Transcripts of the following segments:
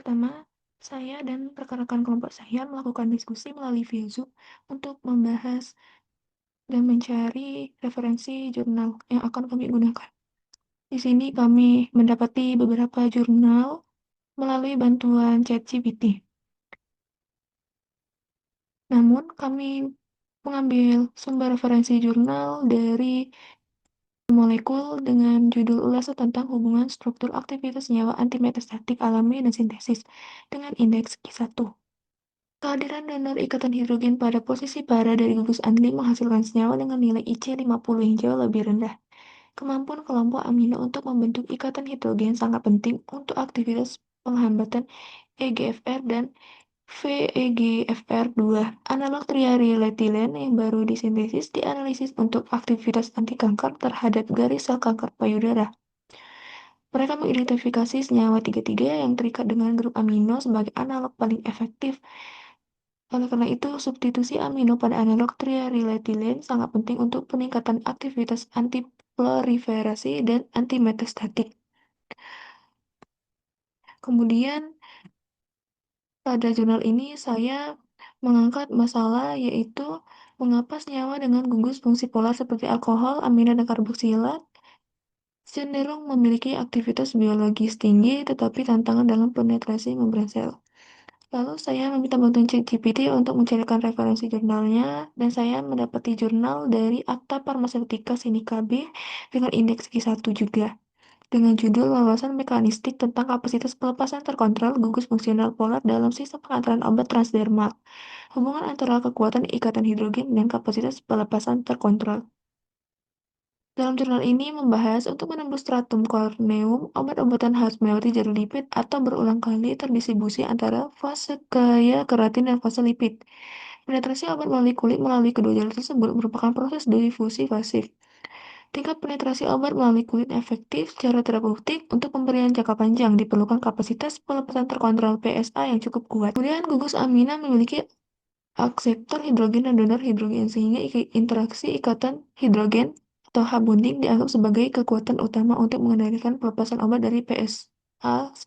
Pertama, saya dan rekan-rekan kelompok saya melakukan diskusi melalui via Zoom untuk membahas dan mencari referensi jurnal yang akan kami gunakan. Di sini kami mendapati beberapa jurnal melalui bantuan ChatGPT. Namun, kami mengambil sumber referensi jurnal dari molekul dengan judul ulasan tentang hubungan struktur aktivitas senyawa antimetastatik alami dan sintesis dengan indeks Q1. Kehadiran donor ikatan hidrogen pada posisi para dari gugus anili menghasilkan senyawa dengan nilai IC50 yang jauh lebih rendah. Kemampuan kelompok amino untuk membentuk ikatan hidrogen sangat penting untuk aktivitas penghambatan EGFR dan VEGFR2. Analog triaryletilen yang baru disintesis dianalisis untuk aktivitas anti kanker terhadap garis sel kanker payudara. Mereka mengidentifikasi senyawa 33 yang terikat dengan grup amino sebagai analog paling efektif. Oleh karena itu, substitusi amino pada analog triaryletilen sangat penting untuk peningkatan aktivitas antiproliferasi dan antimetastatik. Kemudian, pada jurnal ini saya mengangkat masalah yaitu mengapa senyawa dengan gugus fungsi polar seperti alkohol, amina, dan karboksilat cenderung memiliki aktivitas biologis tinggi tetapi tantangan dalam penetrasi membran sel. Lalu saya meminta bantuan ChatGPT untuk mencarikan referensi jurnalnya, dan saya mendapati jurnal dari Akta Farmaseutika Sinica B dengan indeks Q1 juga, dengan judul wawasan mekanistik tentang kapasitas pelepasan terkontrol gugus fungsional polar dalam sistem pengantaran obat transdermal, hubungan antara kekuatan ikatan hidrogen dan kapasitas pelepasan terkontrol. Dalam jurnal ini membahas untuk menembus stratum corneum, obat-obatan harus melewati jalur lipid atau berulang kali terdistribusi antara fase kaya keratin dan fase lipid. Penetrasi obat melalui kulit melalui kedua jalur tersebut merupakan proses difusi pasif. Tingkat penetrasi obat melalui kulit efektif secara terapeutik untuk pemberian jangka panjang diperlukan kapasitas pelepasan terkontrol PSA yang cukup kuat. Kemudian gugus amina memiliki akseptor hidrogen dan donor hidrogen sehingga interaksi ikatan hidrogen atau hub bonding dianggap sebagai kekuatan utama untuk mengendalikan pelepasan obat dari PSA9.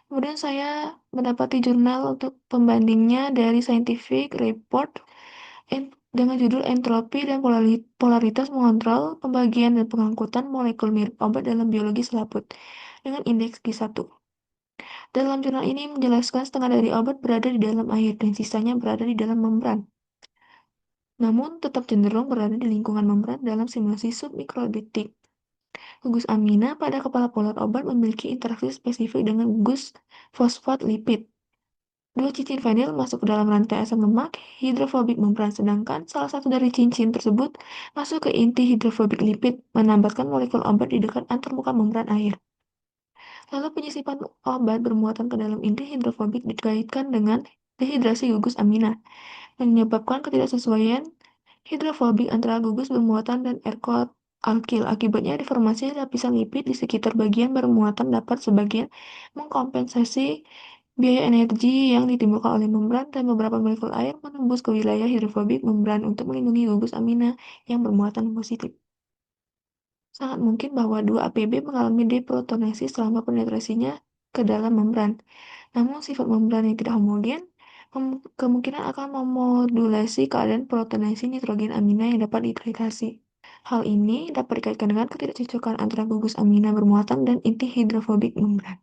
Kemudian saya mendapati jurnal untuk pembandingnya dari Scientific Report dengan judul Entropi dan Polaritas Mengontrol Pembagian dan Pengangkutan Molekul Mirip Obat dalam Biologi Selaput dengan indeks Q1. Dalam jurnal ini menjelaskan setengah dari obat berada di dalam air dan sisanya berada di dalam membran, namun tetap cenderung berada di lingkungan membran dalam simulasi submikrobitik. Gugus amina pada kepala polar obat memiliki interaksi spesifik dengan gugus fosfat lipid. Dua cincin vanil masuk ke dalam rantai asam lemak hidrofobik membran, sedangkan salah satu dari cincin tersebut masuk ke inti hidrofobik lipid, menambatkan molekul obat di dekat antarmuka membran air. Lalu penyisipan obat bermuatan ke dalam inti hidrofobik dikaitkan dengan dehidrasi gugus amina, menyebabkan ketidaksesuaian hidrofobik antara gugus bermuatan dan ERCOT alkil. Akibatnya, deformasi lapisan lipid di sekitar bagian bermuatan dapat sebagian mengkompensasi biaya energi yang ditimbulkan oleh membran, dan beberapa molekul air menembus ke wilayah hidrofobik membran untuk melindungi gugus amina yang bermuatan positif. Sangat mungkin bahwa dua APB mengalami deprotonesis selama penetrasinya ke dalam membran. Namun sifat membran yang tidak homogen kemungkinan akan memodulasi keadaan protonasi nitrogen amina yang dapat ditritasi. Hal ini dapat dikaitkan dengan ketidakcocokan antara gugus amina bermuatan dan inti hidrofobik membran.